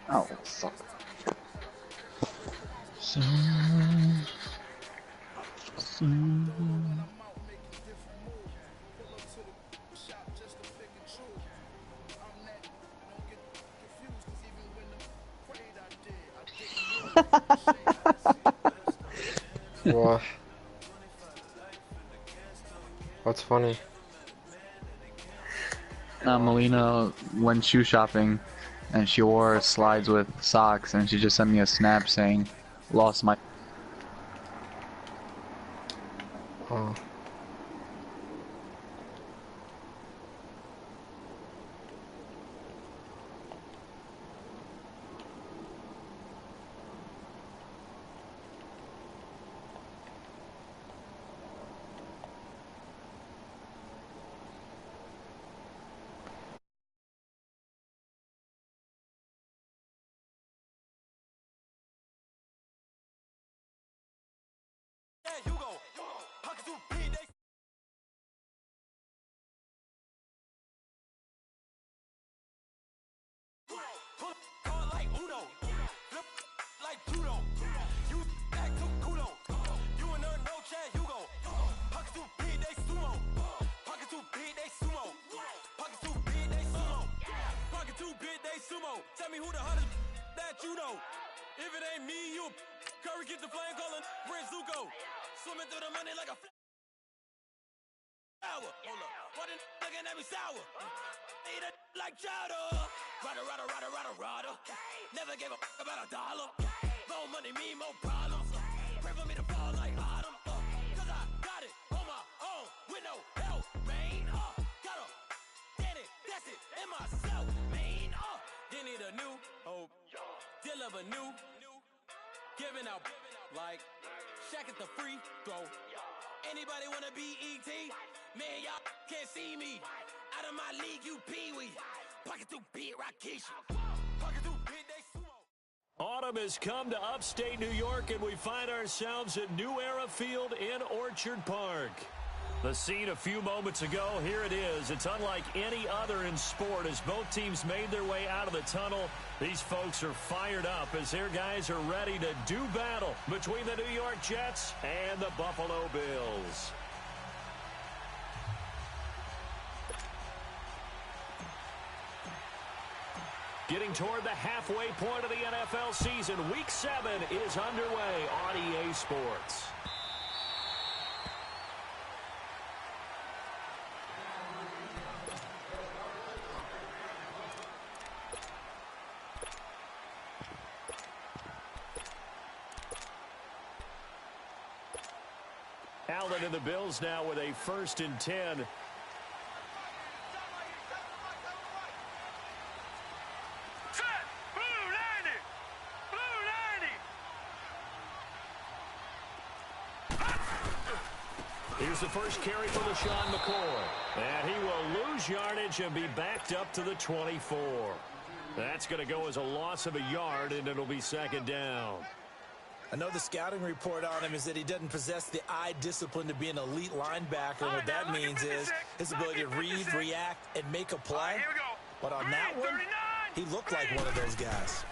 Oh, fuck. What? What's funny? Melina went shoe shopping, and she wore slides with socks, and she just sent me a snap saying, "Lost my." Oh. Tell me who the hottest that you know. If it ain't me, you Curry get the flame calling Prince Zuko. Swimming through the money like a flower. Hold up, what the looking at me sour? Eat it like chowder. Rada. Never gave a about a dollar. More money, me, more problems. Pray for me to fall like autumn. Cause I got it on my own with no help, man. Got a daddy, that's it, in myself, man. You need a new hope, deliver new, giving out like Shaq at the free throw. Anybody wanna be ET? Man, y'all can't see me. Out of my league, you pee-wee. Pocket too big, Rakesh. Pocket too big, they sumo. Autumn has come to upstate New York, and we find ourselves at New Era Field in Orchard Park. The scene a few moments ago, here it is. It's unlike any other in sport as both teams made their way out of the tunnel. These folks are fired up as their guys are ready to do battle between the New York Jets and the Buffalo Bills. Getting toward the halfway point of the NFL season, Week 7 is underway on EA Sports. Allen and the Bills now with a 1st and 10. Here's the first carry for LaShawn McCoy. And he will lose yardage and be backed up to the 24. That's going to go as a loss of a yard, and it'll be 2nd down. I know the scouting report on him is that he doesn't possess the eye discipline to be an elite linebacker. What that means is his ability to read, react, and make a play. But on that one, he looked like one of those guys.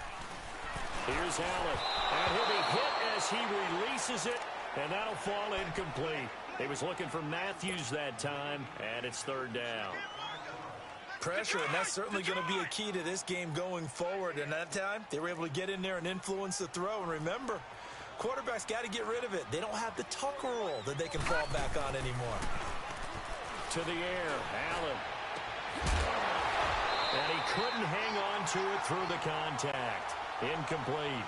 Here's Allen. And he'll be hit as he releases it, and that'll fall incomplete. He was looking for Matthews that time, and it's 3rd down. Pressure, and that's certainly going to be a key to this game going forward. And that time, they were able to get in there and influence the throw. And remember, quarterbacks got to get rid of it. They don't have the tuck rule that they can fall back on anymore. To the air, Allen. And he couldn't hang on to it through the contact. Incomplete.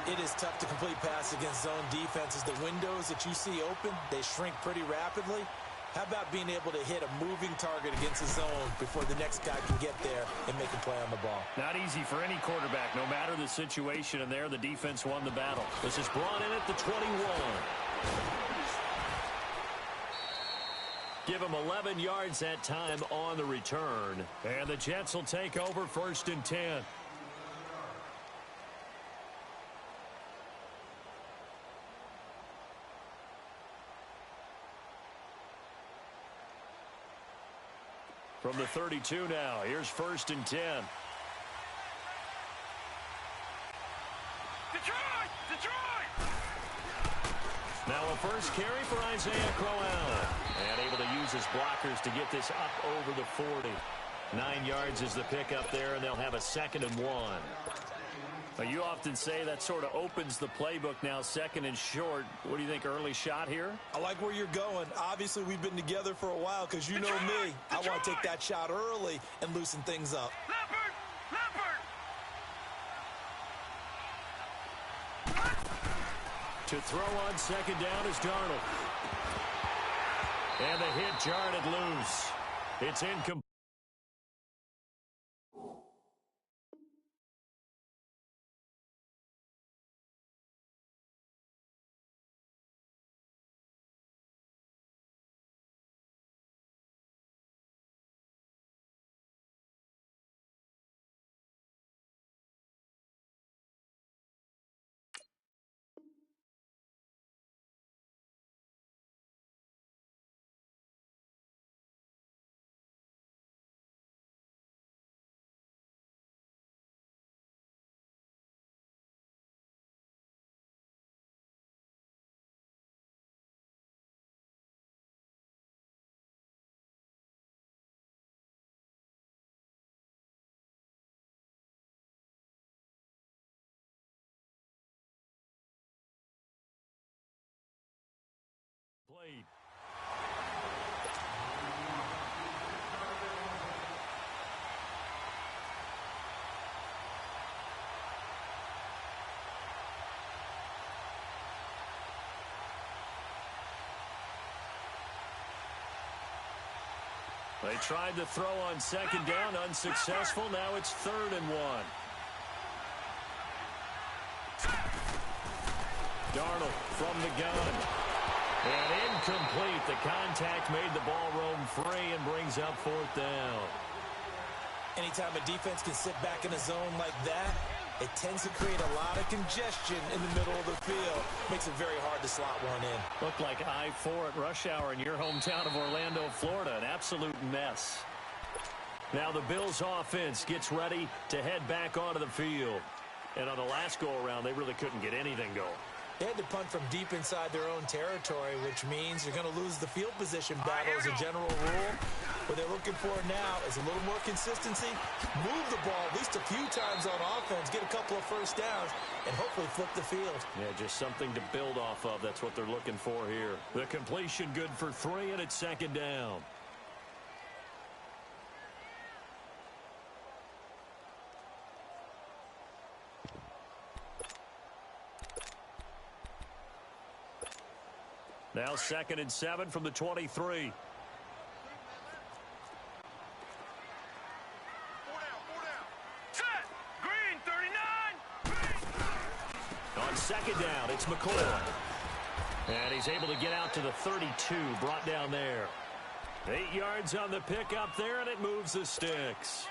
It is tough to complete pass against zone defenses. The windows that you see open, they shrink pretty rapidly. How about being able to hit a moving target against the zone before the next guy can get there and make a play on the ball? Not easy for any quarterback, no matter the situation. And there, the defense won the battle. This is brought in at the 21. Give him 11 yards that time on the return. And the Jets will take over 1st and 10. From the 32 now, here's 1st and 10. Now a first carry for Isaiah Crowell. And able to use his blockers to get this up over the 40. 9 yards is the pickup there, and they'll have a 2nd and 1. Now, you often say that sort of opens the playbook now, 2nd and short. What do you think, early shot here? I like where you're going. Obviously, we've been together for a while because you know me. I want to take that shot early and loosen things up. To throw on 2nd down is Darnold. And the hit jarred it loose. It's incomplete. Played. They tried to throw on 2nd down, unsuccessful. Now it's 3rd and 1. Darnold from the gun. And incomplete. The contact made the ball roam free and brings up 4th down. Anytime a defense can sit back in a zone like that, it tends to create a lot of congestion in the middle of the field. Makes it very hard to slot one in. Looked like I-4 at rush hour in your hometown of Orlando, Florida. An absolute mess. Now the Bills offense gets ready to head back onto the field. And on the last go-around, they really couldn't get anything going. They had to punt from deep inside their own territory, which means you're going to lose the field position battle as a general rule. What they're looking for now is a little more consistency, move the ball at least a few times on offense, get a couple of first downs, and hopefully flip the field. Yeah, just something to build off of. That's what they're looking for here. The completion good for 3, and it's 2nd down. Now 2nd and 7 from the 23. On 2nd down, it's McCoy. And he's able to get out to the 32, brought down there. 8 yards on the pickup there, and it moves the sticks.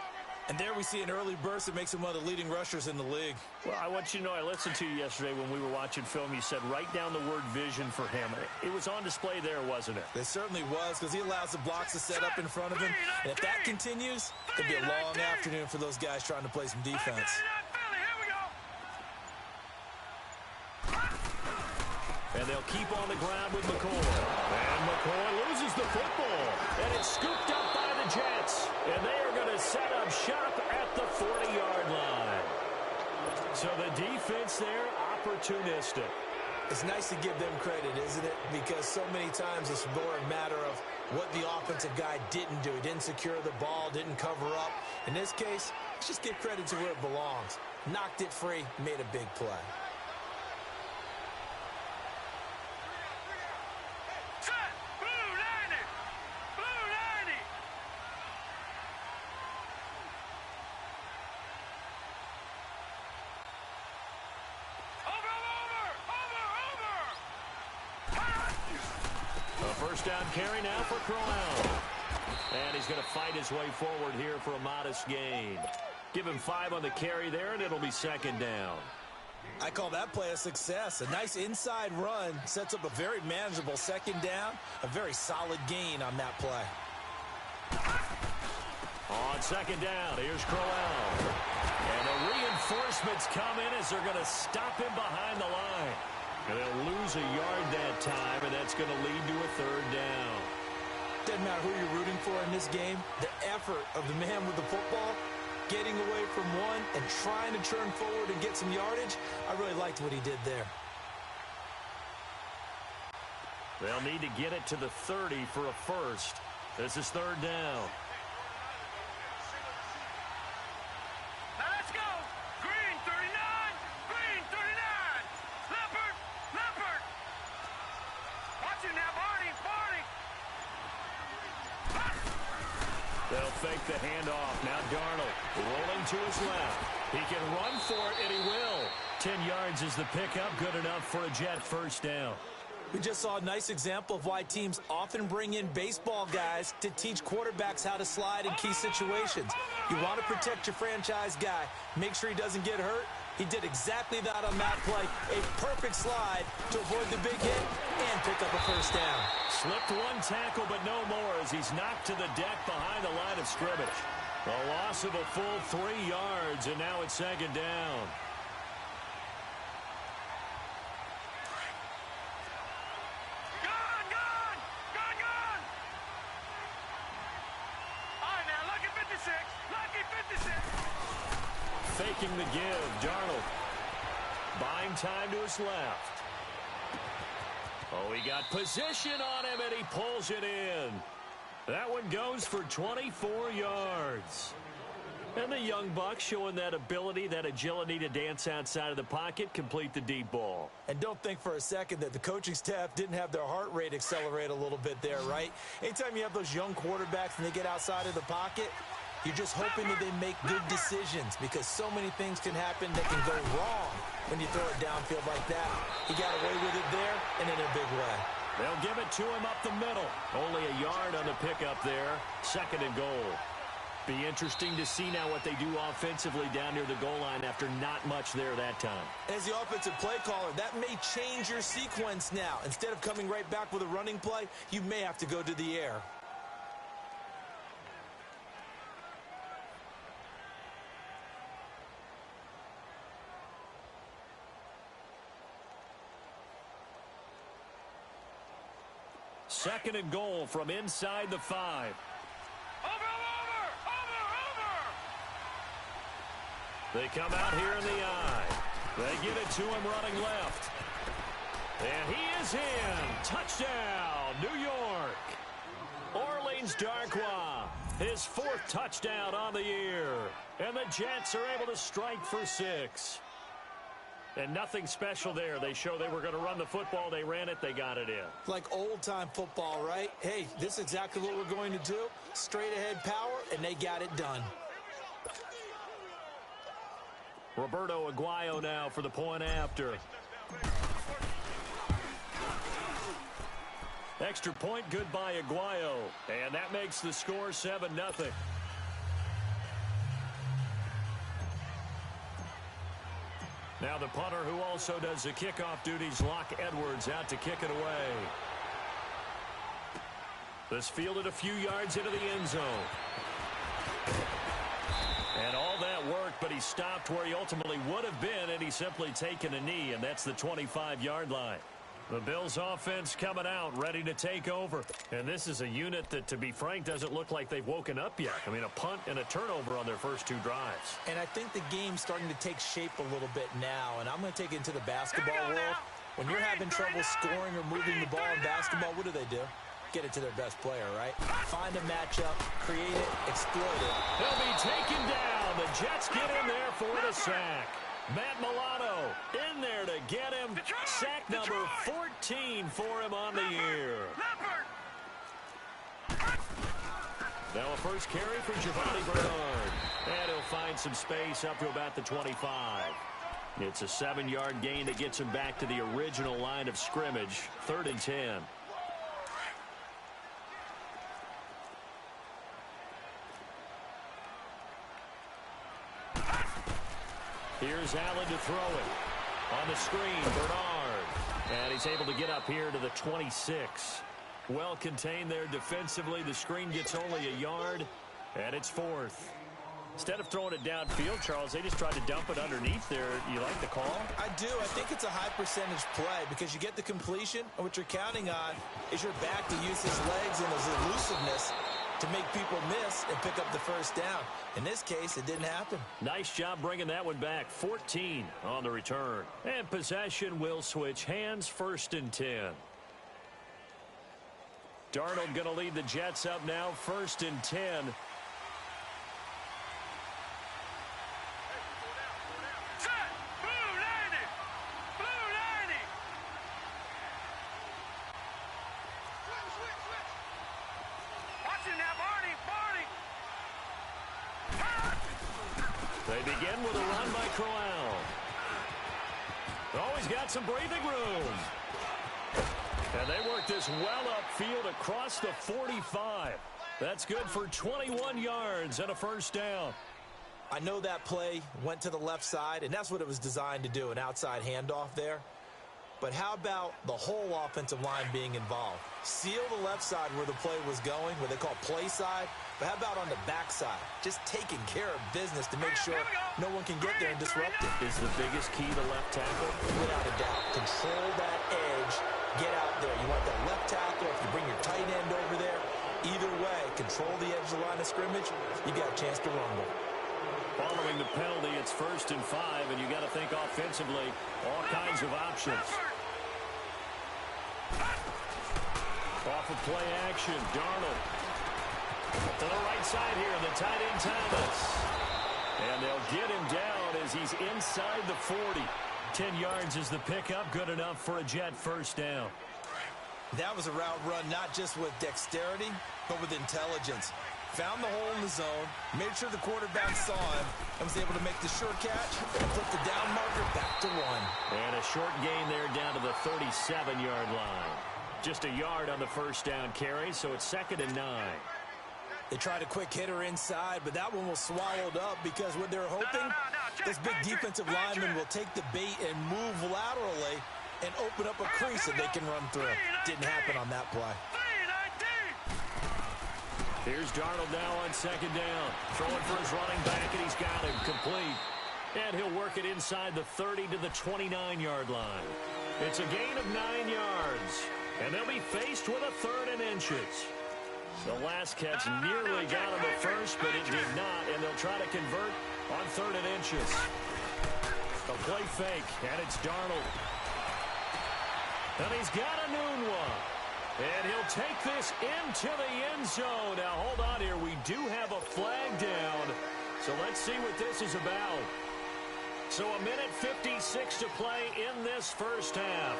And there we see an early burst that makes him one of the leading rushers in the league. Well, I want you to know, I listened to you yesterday when we were watching film. You said write down the word vision for him. It was on display there, wasn't it? It certainly was, because he allows the blocks to set up in front of him. And if that continues, it'll be a long afternoon for those guys trying to play some defense. And they'll keep on the ground with McCoy. And McCoy loses the football. And it's scooped up by the Jets. And they are going to set up shop at the 40-yard line. So the defense there, opportunistic. It's nice to give them credit, isn't it? Because so many times it's more a matter of what the offensive guy didn't do. He didn't secure the ball, didn't cover up. In this case, let's just give credit to where it belongs. Knocked it free, made a big play. First down carry now for Crowell. And he's going to fight his way forward here for a modest gain. Give him 5 on the carry there, and it'll be 2nd down. I call that play a success. A nice inside run sets up a very manageable 2nd down. A very solid gain on that play. On 2nd down, here's Crowell. And a Reinforcements come in as they're going to stop him behind the line. And they'll lose a yard that time, and that's going to lead to a third down. Doesn't matter who you're rooting for in this game. The effort of the man with the football, getting away from one and trying to turn forward and get some yardage, I really liked what he did there. They'll need to get it to the 30 for a first. This is third down. Now let's go. Green 39. Green 39. Leopard. Leopard. Watch it now, Barney. Barney. They'll fake the handoff. Now Darnold rolling to his left. He can run for it, and he will. 10 yards is the pickup. Good enough for a Jet first down. We just saw a nice example of why teams often bring in baseball guys to teach quarterbacks how to slide in key situations. You want to protect your franchise guy. Make sure he doesn't get hurt. He did exactly that on that play. A perfect slide to avoid the big hit and pick up a first down. Slipped one tackle, but no more as he's knocked to the deck behind the line of scrimmage. A loss of a full 3 yards, and now it's second down. Faking the give, Darnold. Buying time to his left. Oh, he got position on him, and he pulls it in. That one goes for 24 yards. And the young buck showing that ability, that agility to dance outside of the pocket, complete the deep ball. And don't think for a second that the coaching staff didn't have their heart rate accelerate a little bit there, right? Anytime you have those young quarterbacks and they get outside of the pocket, you're just hoping that they make good decisions because so many things can happen that can go wrong when you throw it downfield like that. He got away with it there and in a big way. They'll give it to him up the middle. Only a yard on the pickup there. Second and goal. Be interesting to see now what they do offensively down near the goal line after not much there that time. As the offensive play caller, that may change your sequence now. Instead of coming right back with a running play, you may have to go to the air. Second and goal from inside the 5. They come out here in the eye. They give it to him running left. And he is in. Touchdown, New York. Orleans Darkwa, his 4th touchdown on the year. And the Jets are able to strike for 6. And nothing special there. They show they were going to run the football. They ran it. They got it in. Like old-time football, right? Hey, this is exactly what we're going to do. Straight-ahead power, and they got it done. Roberto Aguayo now for the point after. Extra point, good by Aguayo. And that makes the score 7-0. Now the punter who also does the kickoff duties, Locke Edwards, out to kick it away. This fielded a few yards into the end zone. And all that worked, but he stopped where he ultimately would have been, and he's simply taken a knee, and that's the 25-yard line. The Bills offense coming out, ready to take over. And this is a unit that, to be frank, doesn't look like they've woken up yet. I mean, a punt and a turnover on their first 2 drives. And I think the game's starting to take shape a little bit now, and I'm going to take it into the basketball world. When you're having trouble scoring or moving the ball in basketball, what do? Get it to their best player, right? Find a matchup, create it, exploit it. He'll be taken down. The Jets get in there for the sack. Matt Milano in there to get him. Sack number 14 for him on the year. Now a first carry for Giovanni Bernard. And he'll find some space up to about the 25. It's a 7-yard gain that gets him back to the original line of scrimmage. 3rd and 10. Here's Allen to throw it. On the screen, Bernard. And he's able to get up here to the 26. Well contained there defensively. The screen gets only a yard, and it's 4th. Instead of throwing it downfield, Charles, they just tried to dump it underneath there. You like the call? I do. I think it's a high percentage play because you get the completion, and what you're counting on is your back to use his legs and his elusiveness to make people miss and pick up the first down. In this case, it didn't happen. Nice job bringing that one back. 14 on the return. And possession will switch hands, 1st and 10. Darnold going to lead the Jets up now, 1st and 10. They begin with a run by Crowell. Oh, he's got some breathing room. And they work this well upfield across the 45. That's good for 21 yards and a 1st down. I know that play went to the left side, and that's what it was designed to do, an outside handoff there. But how about the whole offensive line being involved? Seal the left side where the play was going, what they call play side. But how about on the backside? Just taking care of business to make sure no one can get there and disrupt it. Is the biggest key the left tackle? Without a doubt. Control that edge. Get out there. You want that left tackle. If you bring your tight end over there, either way, control the edge of the line of scrimmage, you got a chance to rumble. Following the penalty, it's 1st and 5, and you got to think offensively, all kinds of options. Off of play action, Darnold. To the right side here, the tight end Thomas. And they'll get him down as he's inside the 40. 10 yards is the pickup, good enough for a Jet 1st down. That was a route run not just with dexterity, but with intelligence. Found the hole in the zone, made sure the quarterback saw him, and was able to make the sure catch and flip the down marker back to 1. And a short gain there down to the 37-yard line. Just a yard on the 1st down carry, so it's 2nd and 9. They tried a quick hitter inside, but that one was swallowed up because what they're hoping, this big defensive lineman will take the bait and move laterally and open up a crease that they can run through. Didn't happen on that play. Here's Darnold now on 2nd down. Throwing for his running back, and he's got him complete. And he'll work it inside the 30 to the 29-yard line. It's a gain of 9 yards. And they'll be faced with a 3rd and inches. The last catch nearly got him at first, but it did not. And they'll try to convert on 3rd and inches. A play fake, and it's Darnold. And he's got a noon one. And he'll take this into the end zone. Now, hold on here. We do have a flag down. So let's see what this is about. So a minute 56 to play in this 1st half.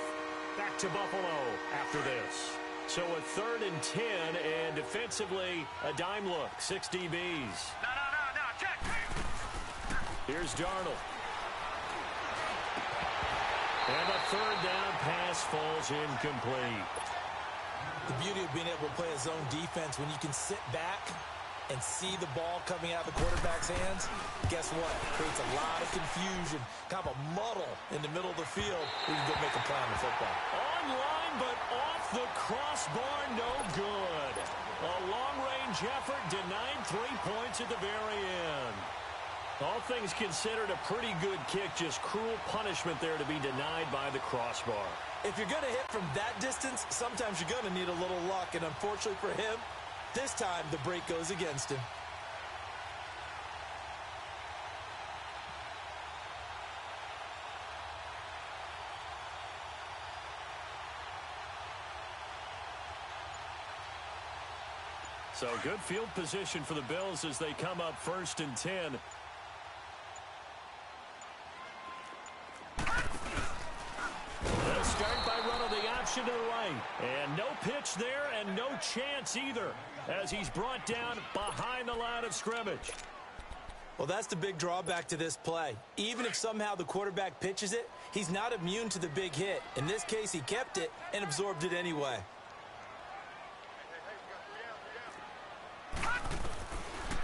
Back to Buffalo after this. So a 3rd and 10, and defensively, a dime look. 6 DBs. No, check. Here's Darnold. And the 3rd down pass falls incomplete. The beauty of being able to play a zone defense when you can sit back and see the ball coming out of the quarterback's hands, guess what? Creates a lot of confusion, kind of a muddle in the middle of the field where you can go make a play on the football. Online, but off the crossbar, no good. A long-range effort denied 3 points at the very end. All things considered, a pretty good kick, just cruel punishment there to be denied by the crossbar. If you're going to hit from that distance, sometimes you're going to need a little luck, and unfortunately for him, this time the break goes against him. So good field position for the Bills as they come up 1st and 10. They'll start by running the option to the right. And no pitch there and no chance either as he's brought down behind the line of scrimmage. Well, that's the big drawback to this play. Even if somehow the quarterback pitches it, he's not immune to the big hit. In this case, he kept it and absorbed it anyway.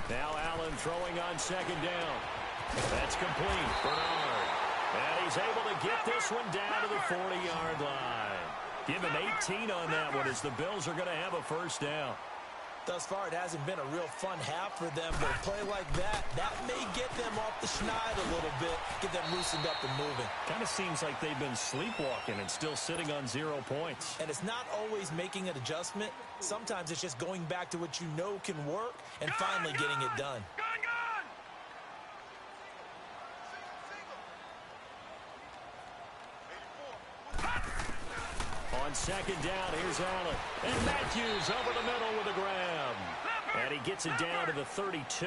Now Allen throwing on 2nd down. That's complete. Bernard. And he's able to get this one down to the 40-yard line. Give him 18 on that one as the Bills are going to have a 1st down. Thus far, it hasn't been a real fun half for them, but a play like that may get them off the schneid a little bit, get them loosened up and moving. Kind of seems like they've been sleepwalking and still sitting on 0 points. And it's not always making an adjustment. Sometimes it's just going back to what you know can work and finally getting it done. On second down, here's Allen. And Matthews over the middle with a grab. And he gets it down to the 32.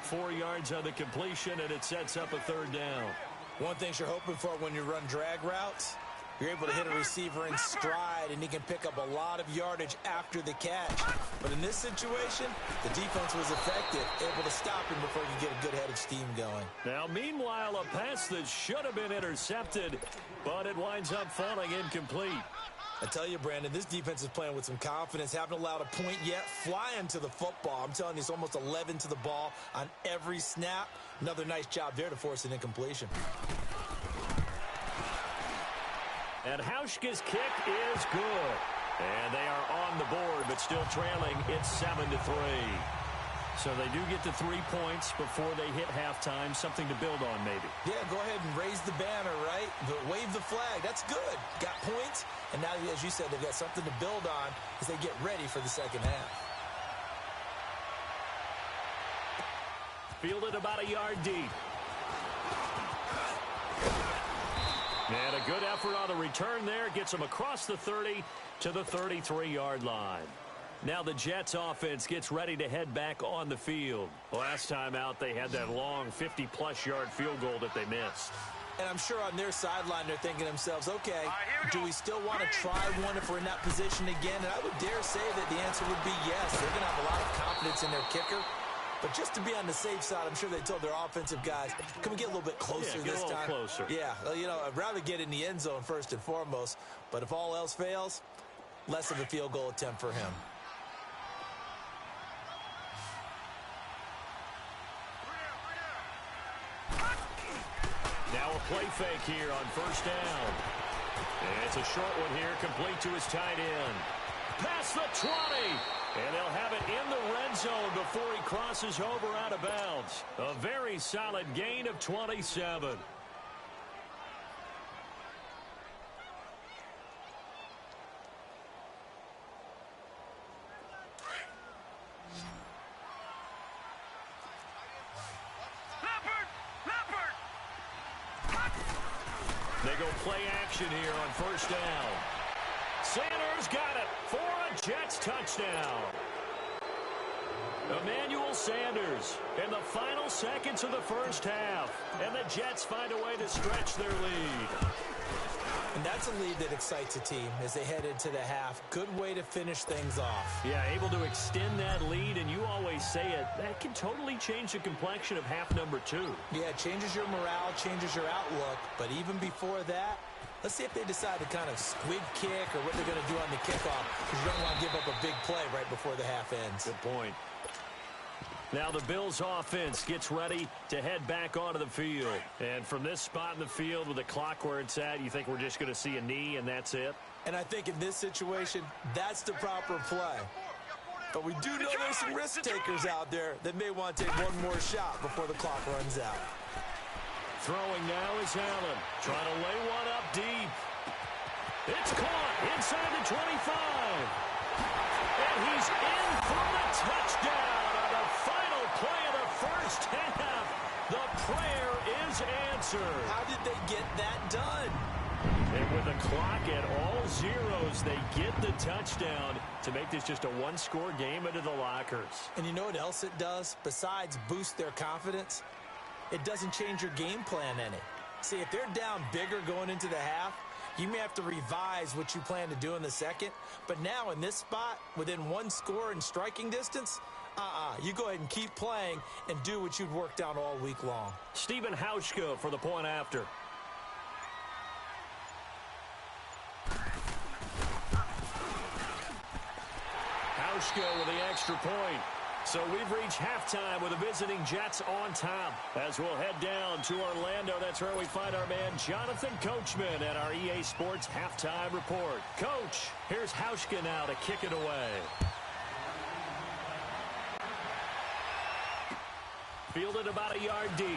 4 yards on the completion, and it sets up a third down. One thing you're hoping for when you run drag routes, you're able to hit a receiver in stride, and he can pick up a lot of yardage after the catch. But in this situation, the defense was effective, able to stop him before he could get a good head of steam going. Now, meanwhile, a pass that should have been intercepted, but it winds up falling incomplete. I tell you, Brandon, this defense is playing with some confidence. Haven't allowed a point yet. Flying to the football. I'm telling you, it's almost 11 to the ball on every snap. Another nice job there to force an incompletion. And Hauschka's kick is good. And they are on the board, but still trailing. It's 7-3. So they do get the 3 points before they hit halftime. Something to build on, maybe. Yeah, go ahead and raise the banner, right? Wave the flag. That's good. Got points. And now, as you said, they've got something to build on as they get ready for the second half. Fielded about a yard deep. And a good effort on the return there. Gets them across the 30 to the 33-yard line. Now the Jets offense gets ready to head back on the field. Last time out, they had that long 50-plus yard field goal that they missed. And I'm sure on their sideline, they're thinking to themselves, okay, do we still want to try one if we're in that position again? And I would dare say that the answer would be yes. They're going to have a lot of confidence in their kicker. But just to be on the safe side, I'm sure they told their offensive guys, can we get a little bit closer this time? Closer. Yeah, well, you know, I'd rather get in the end zone first and foremost. But if all else fails, less of a field goal attempt for him. Now a play fake here on first down. And it's a short one here, complete to his tight end. Past the 20. And they'll have it in the red zone before he crosses over out of bounds. A very solid gain of 27. They go play action here on first down. Sanders got it for a Jets touchdown. Emmanuel Sanders in the final seconds of the first half. And the Jets find a way to stretch their lead. And that's a lead that excites a team as they head into the half. Good way to finish things off. Yeah, able to extend that lead, and you always say it, that can totally change the complexion of half number 2. Yeah, it changes your morale, changes your outlook. But even before that, let's see if they decide to kind of squib kick or what they're going to do on the kickoff, because you don't want to give up a big play right before the half ends. Good point. Now the Bills offense gets ready to head back onto the field. And from this spot in the field with the clock where it's at, you think we're just going to see a knee and that's it? And I think in this situation, that's the proper play. But we do know there's some risk takers out there that may want to take one more shot before the clock runs out. Throwing now is Allen, trying to lay one up deep. It's caught inside the 25. And he's in for the touchdown on the final play of the first half. The prayer is answered. How did they get that done? And with the clock at all zeros, they get the touchdown to make this just a one-score game into the lockers. And you know what else it does? Besides boost their confidence, it doesn't change your game plan any. See, if they're down bigger going into the half, you may have to revise what you plan to do in the second. But now in this spot, within one score in striking distance, you go ahead and keep playing and do what you'd worked on all week long. Stephen Hauschka for the point after. Hauschka with the extra point. So we've reached halftime with the visiting Jets on top. As we'll head down to Orlando, that's where we find our man Jonathan Coachman at our EA Sports Halftime Report. Coach, here's Hauschka now to kick it away. fielded about a yard deep.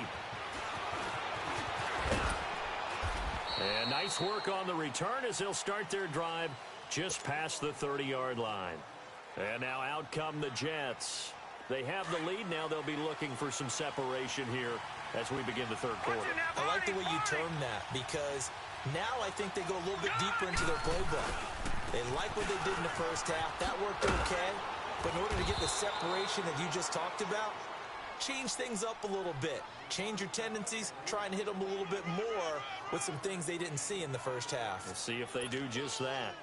And nice work on the return as they'll start their drive just past the 30-yard line. And now out come the Jets. They have the lead. Now they'll be looking for some separation here as we begin the third quarter. I like the way you term that because now I think they go a little bit deeper into their playbook. They like what they did in the first half. That worked okay. But in order to get the separation that you just talked about, change things up a little bit. Change your tendencies. Try and hit them a little bit more with some things they didn't see in the first half. We'll see if they do just that.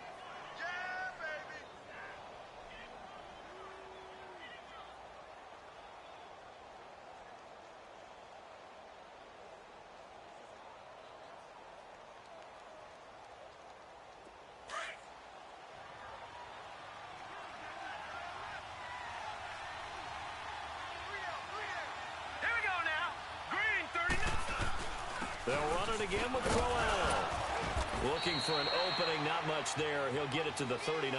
They'll run it again with Crowell. Looking for an opening, not much there. He'll get it to the 39.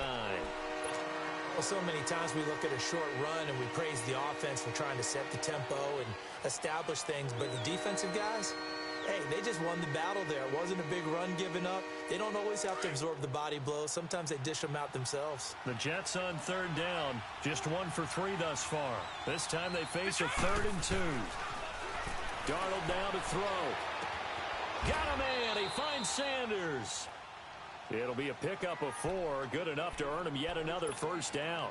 Well, so many times we look at a short run and we praise the offense for trying to set the tempo and establish things. But the defensive guys, hey, they just won the battle there. It wasn't a big run given up. They don't always have to absorb the body blows. Sometimes they dish them out themselves. The Jets on third down. Just 1 for 3 thus far. This time they face a 3rd and 2. Darnold down to throw. Got a man. He finds Sanders. It'll be a pickup of 4. Good enough to earn him yet another first down.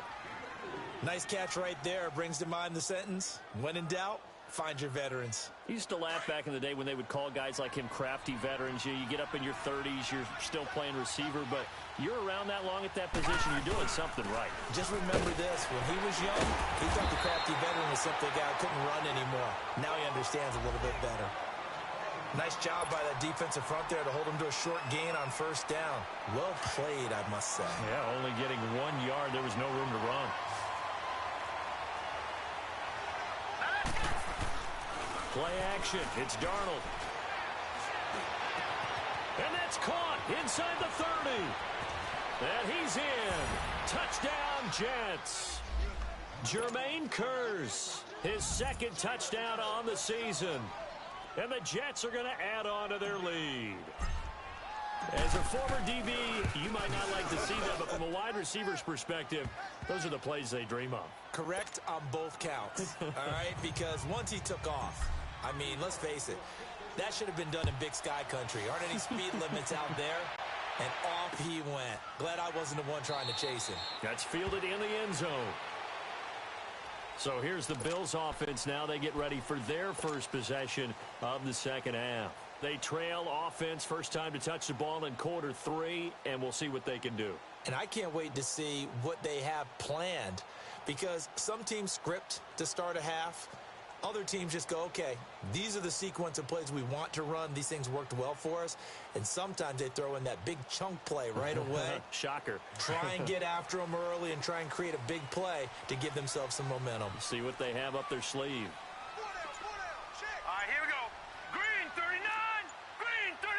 Nice catch right there. Brings to mind the sentence, when in doubt, find your veterans. I used to laugh back in the day when they would call guys like him crafty veterans. You get up in your 30s, you're still playing receiver, but you're around that long at that position, you're doing something right. Just remember this. When he was young, he thought the crafty veteran was simply a guy who couldn't run anymore. Now he understands a little bit better. Nice job by that defensive front there to hold him to a short gain on first down. Well played, I must say. Yeah, only getting 1 yard. There was no room to run. Play action. It's Darnold. And that's caught inside the 30. And he's in. Touchdown, Jets. Jermaine Kearse, his 2nd touchdown on the season. And the Jets are going to add on to their lead. As a former DB, you might not like to see that, but from a wide receiver's perspective, those are the plays they dream of. Correct on both counts, all right? Because once he took off, I mean, let's face it, that should have been done in Big Sky Country. Aren't any speed limits out there? And off he went. Glad I wasn't the one trying to chase him. That's fielded in the end zone. So here's the Bills offense now. They get ready for their first possession of the second half. They trail offense, first time to touch the ball in quarter 3, and we'll see what they can do. And I can't wait to see what they have planned because some teams script to start a half. Other teams just go, okay, these are the sequence of plays we want to run. These things worked well for us. And sometimes they throw in that big chunk play right away. Shocker. Try and get after them early and try and create a big play to give themselves some momentum. See what they have up their sleeve. All right, here we go. Green 39. Green 39.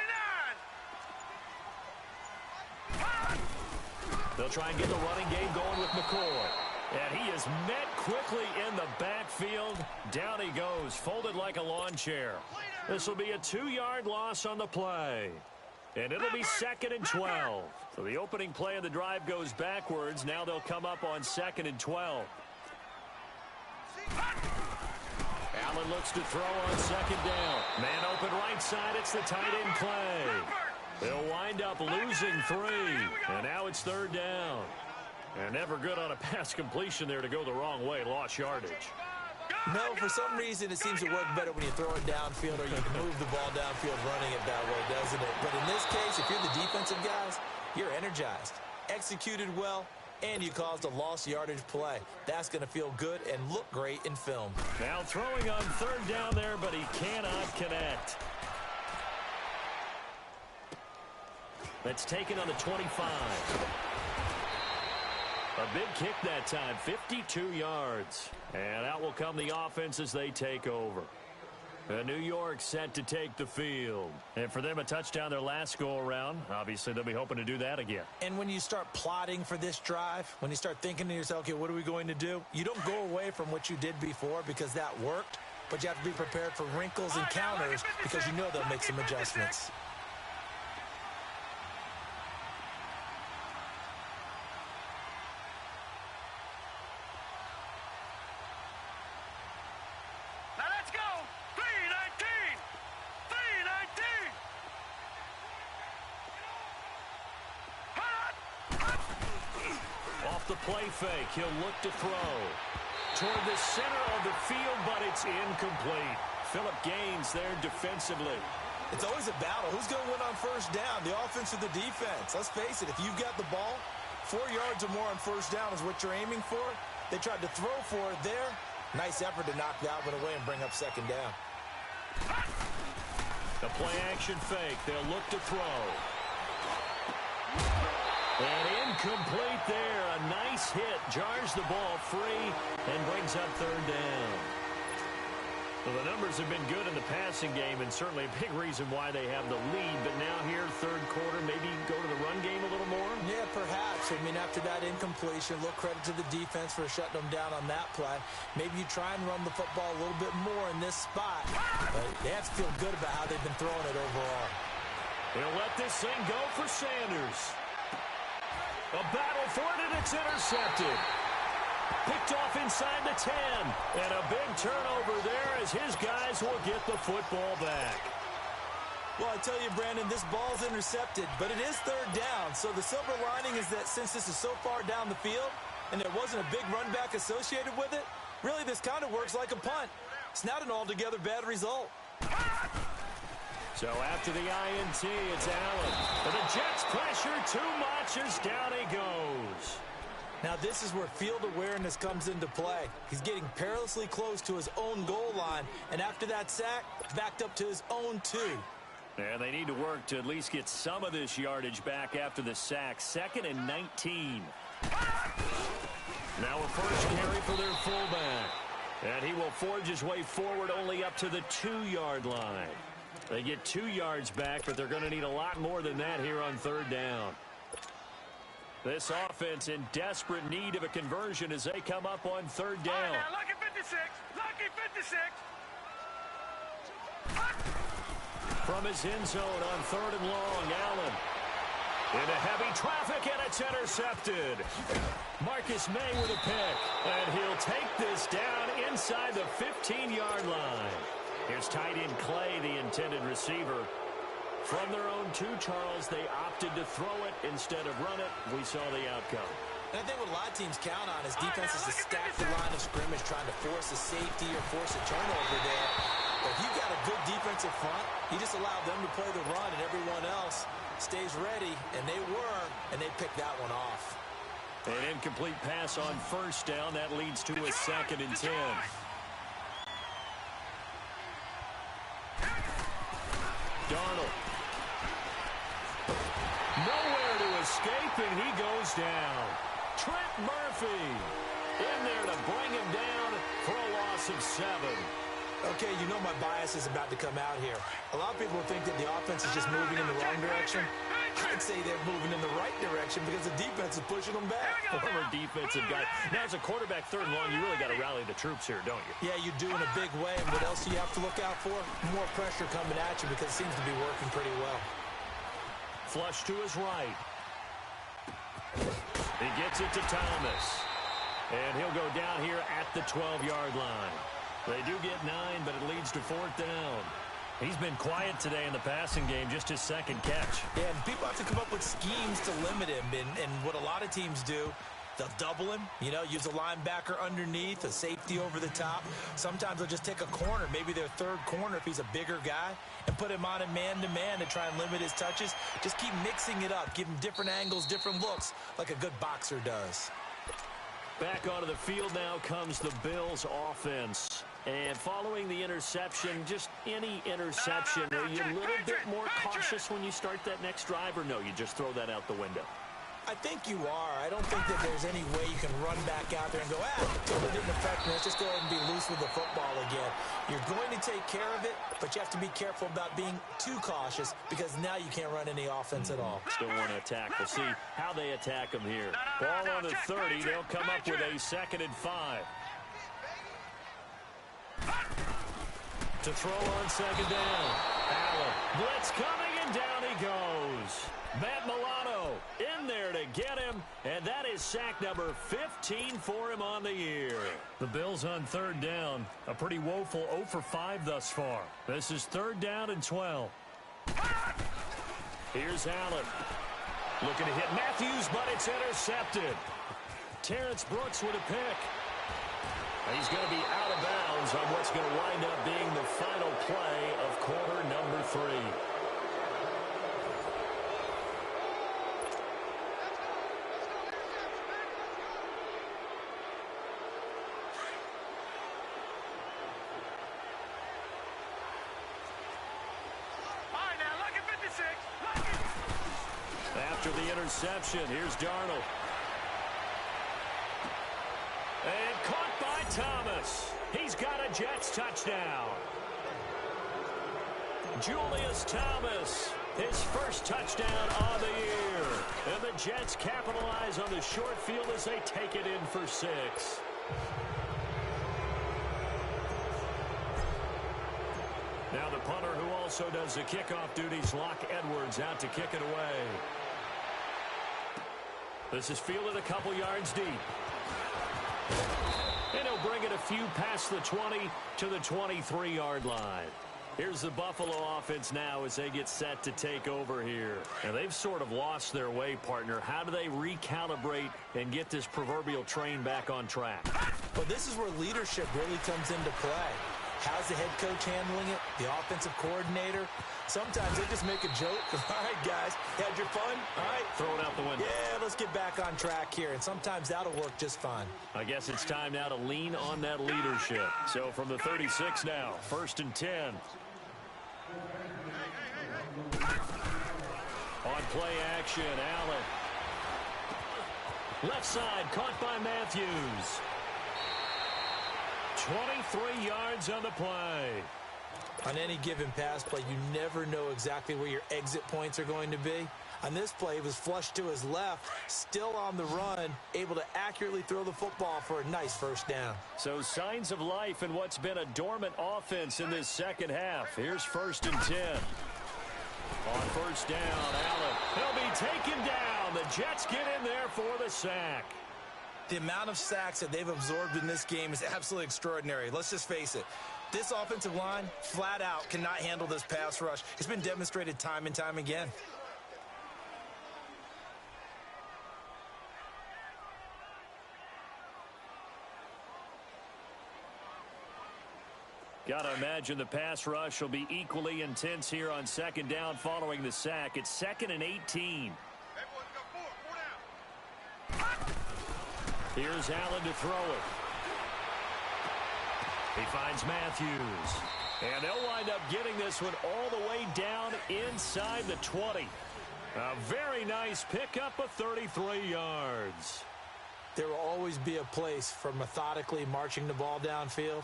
They'll try and get the running game going with McCoy. And he is met quickly in the backfield. Down he goes, folded like a lawn chair. This will be a 2-yard loss on the play. And it'll be 2nd and 12. So the opening play of the drive goes backwards. Now they'll come up on 2nd and 12. Allen looks to throw on 2nd down. Man open right side. It's the tight end play. They'll wind up losing 3. And now it's 3rd down. And never good on a pass completion there to go the wrong way. Lost yardage. No, for some reason it seems to work better when you throw it downfield or you can move the ball downfield running it that way, doesn't it? But in this case, if you're the defensive guys, you're energized, executed well, and you caused a lost yardage play. That's going to feel good and look great in film. Now throwing on 3rd down there, but he cannot connect. That's taken on the 25. A big kick that time, 52 yards. And out will come the offense as they take over. New York set to take the field. And for them, a touchdown their last go-around. Obviously, they'll be hoping to do that again. And when you start plotting for this drive, when you start thinking to yourself, okay, what are we going to do? You don't go away from what you did before because that worked. but you have to be prepared for wrinkles and counters because you know they'll make some adjustments. Now let's go. 319. 319. Off the play fake, he'll look to throw. Toward the center of the field, but it's incomplete. Phillip gains there defensively. It's always a battle. Who's going to win on first down, the offense or the defense? Let's face it, if you've got the ball, 4 yards or more on first down is what you're aiming for. They tried to throw for it there. Nice effort to knock that one away and bring up second down. The play-action fake. They'll look to throw. And incomplete there. A nice hit. Jars the ball free and brings up third down. Well, the numbers have been good in the passing game and certainly a big reason why they have the lead. But now here, third quarter, maybe go to the run game a little more? Yeah, perhaps. I mean, after that incompletion, a little credit to the defense for shutting them down on that play. Maybe you try and run the football a little bit more in this spot. But they have to feel good about how they've been throwing it overall. They'll let this thing go for Sanders. A battle for it, and it's intercepted. Picked off inside the 10. And a big turnover there as his guys will get the football back. Well, I tell you, Brandon, this ball's intercepted, but it is third down. So the silver lining is that since this is so far down the field and there wasn't a big run back associated with it, really this kind of works like a punt. It's not an altogether bad result. So after the INT, it's Allen. But the Jets pressure too much as down he goes. Now this is where field awareness comes into play. He's getting perilously close to his own goal line, and after that sack, backed up to his own 2. And they need to work to at least get some of this yardage back after the sack. 2nd and 19. Now a first carry for their fullback. And he will forge his way forward only up to the 2-yard line. They get 2 yards back, but they're going to need a lot more than that here on third down. This offense in desperate need of a conversion as they come up on third down. Now, lucky 56. Lucky 56. From his end zone on third and long, Allen. Into heavy traffic, and it's intercepted. Marcus May with a pick, and he'll take this down inside the 15-yard line. Here's tight end Clay, the intended receiver. From their own 2, Charles, they opted to throw it instead of run it. We saw the outcome. And I think what a lot of teams count on is defenses to stack the line of scrimmage, trying to force a safety or force a turnover there. But if you've got a good defensive front, you just allow them to play the run, and everyone else stays ready, and they were, and they picked that one off. An incomplete pass on first down. That leads to a 2nd and 10. Darnold. Nowhere to escape, and he goes down. Trent Murphy in there to bring him down for a loss of 7. Okay, you know my bias is about to come out here. A lot of people think that the offense is just moving in the wrong direction. I'd say they're moving in the right direction because the defense is pushing them back. Former defensive guy. Now, as a quarterback, third and long, you really got to rally the troops here, don't you? Yeah, you do in a big way. And what else do you have to look out for? More pressure coming at you because it seems to be working pretty well. Flush to his right. He gets it to Thomas. And he'll go down here at the 12-yard line. They do get 9, but it leads to 4th down. He's been quiet today in the passing game, just his 2nd catch. Yeah, and people have to come up with schemes to limit him. And what a lot of teams do, they'll double him, use a linebacker underneath, a safety over the top. Sometimes they'll just take a corner, maybe their third corner if he's a bigger guy, and put him on a man-to-man to try and limit his touches. Just keep mixing it up, give him different angles, different looks, like a good boxer does. Back onto the field now comes the Bills offense. And following the interception, just any interception, are you a little bit more cautious when you start that next drive, or no, you just throw that out the window? I think you are. I don't think that there's any way you can run back out there and go, totally didn't affect me. Let's just go ahead and be loose with the football again. You're going to take care of it, but you have to be careful about being too cautious because now you can't run any offense at all. Still want to attack. We'll see how they attack them here. Ball on the 30. They'll come up with a 2nd and 5. To throw on second down. Allen. Blitz coming, and down he goes. Matt Milano in there to get him, and that is sack number 15 for him on the year. The Bills on third down. A pretty woeful 0 for 5 thus far. This is third down and 12. Here's Allen. Looking to hit Matthews, but it's intercepted. Terrence Brooks with a pick. He's going to be out of bounds on what's going to wind up being the final play of quarter number 3. After the interception, here's Darnold. And caught by Thomas. He's got a Jets touchdown. Julius Thomas, his first touchdown of the year. And the Jets capitalize on the short field as they take it in for 6. Now the punter, who also does the kickoff duties, Locke Edwards, out to kick it away. This is fielded a couple yards deep. And he'll bring it a few past the 20 to the 23-yard line. Here's the Buffalo offense now as they get set to take over here. And they've sort of lost their way, partner. How do they recalibrate and get this proverbial train back on track? But this is where leadership really comes into play. How's the head coach handling it? The offensive coordinator? Sometimes they just make a joke. All right, guys, you had your fun? All right. Throw it out the window. Yeah, let's get back on track here. And sometimes that'll work just fine. I guess it's time now to lean on that leadership. So from the 36 now, 1st and 10. On play action, Allen. Left side, caught by Matthews. 23 yards on the play. On any given pass play, you never know exactly where your exit points are going to be. On this play, it was flushed to his left, still on the run, able to accurately throw the football for a nice first down. So signs of life in what's been a dormant offense in this second half. Here's 1st and 10. On first down, Allen. He'll be taken down. The Jets get in there for the sack. The amount of sacks that they've absorbed in this game is absolutely extraordinary. Let's just face it. This offensive line, flat out, cannot handle this pass rush. It's been demonstrated time and time again. Got to imagine the pass rush will be equally intense here on second down following the sack. It's 2nd and 18. Here's Allen to throw it. He finds Matthews. And they'll wind up getting this one all the way down inside the 20. A very nice pickup of 33 yards. There will always be a place for methodically marching the ball downfield.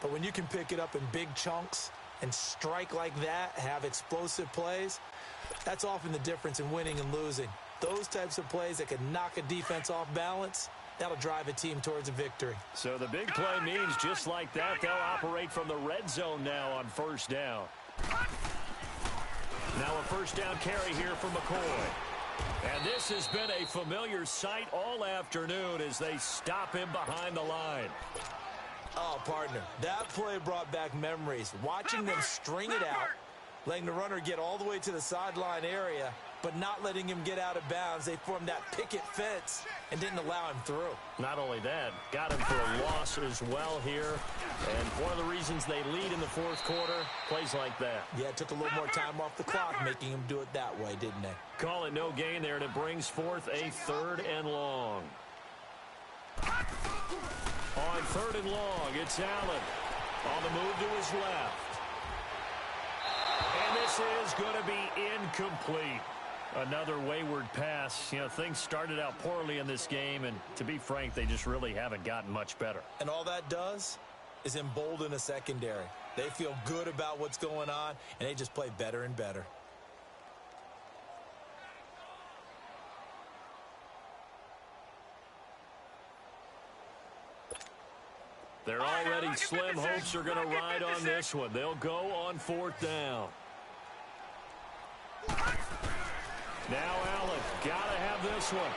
But when you can pick it up in big chunks and strike like that, have explosive plays, that's often the difference in winning and losing. Those types of plays that can knock a defense off balance, that'll drive a team towards a victory. So the big play means just like that, they'll operate from the red zone now on first down. Now a first down carry here for McCoy. And this has been a familiar sight all afternoon as they stop him behind the line. Oh, partner, that play brought back memories. Watching them string it out, letting the runner get all the way to the sideline area, but not letting him get out of bounds. They formed that picket fence and didn't allow him through. Not only that, got him for a loss as well here. And one of the reasons they lead in the fourth quarter, plays like that. Yeah, it took a little more time off the clock, making him do it that way, didn't they? Call it no gain there, and it brings forth a 3rd and long. On 3rd and long, it's Allen. On the move to his left. And this is going to be incomplete. Another wayward pass. You know, things started out poorly in this game, and to be frank, they just really haven't gotten much better. And all that does is embolden a secondary. They feel good about what's going on, and they just play better and better. Their already slim hopes are going to ride on this one. They'll go on 4th down. Now Allen, got to have this one.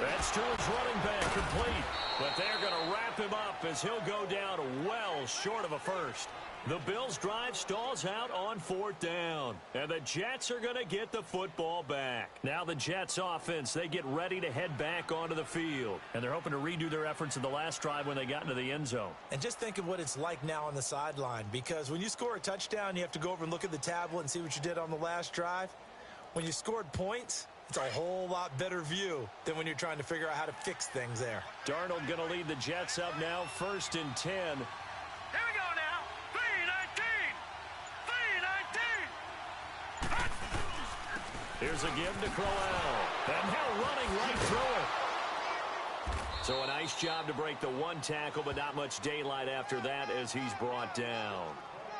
That's to his running back, complete. But they're going to wrap him up as he'll go down well short of a first. The Bills' drive stalls out on 4th down. And the Jets are going to get the football back. Now the Jets offense, they get ready to head back onto the field. And they're hoping to redo their efforts in the last drive when they got into the end zone. And just think of what it's like now on the sideline. Because when you score a touchdown, you have to go over and look at the tablet and see what you did on the last drive. When you scored points, it's a whole lot better view than when you're trying to figure out how to fix things there. Darnold going to lead the Jets up now, 1st and 10. Here we go now. 3-19. 3-19. Here's a give to Crowell. And now running right through it. So a nice job to break the one tackle, but not much daylight after that as he's brought down.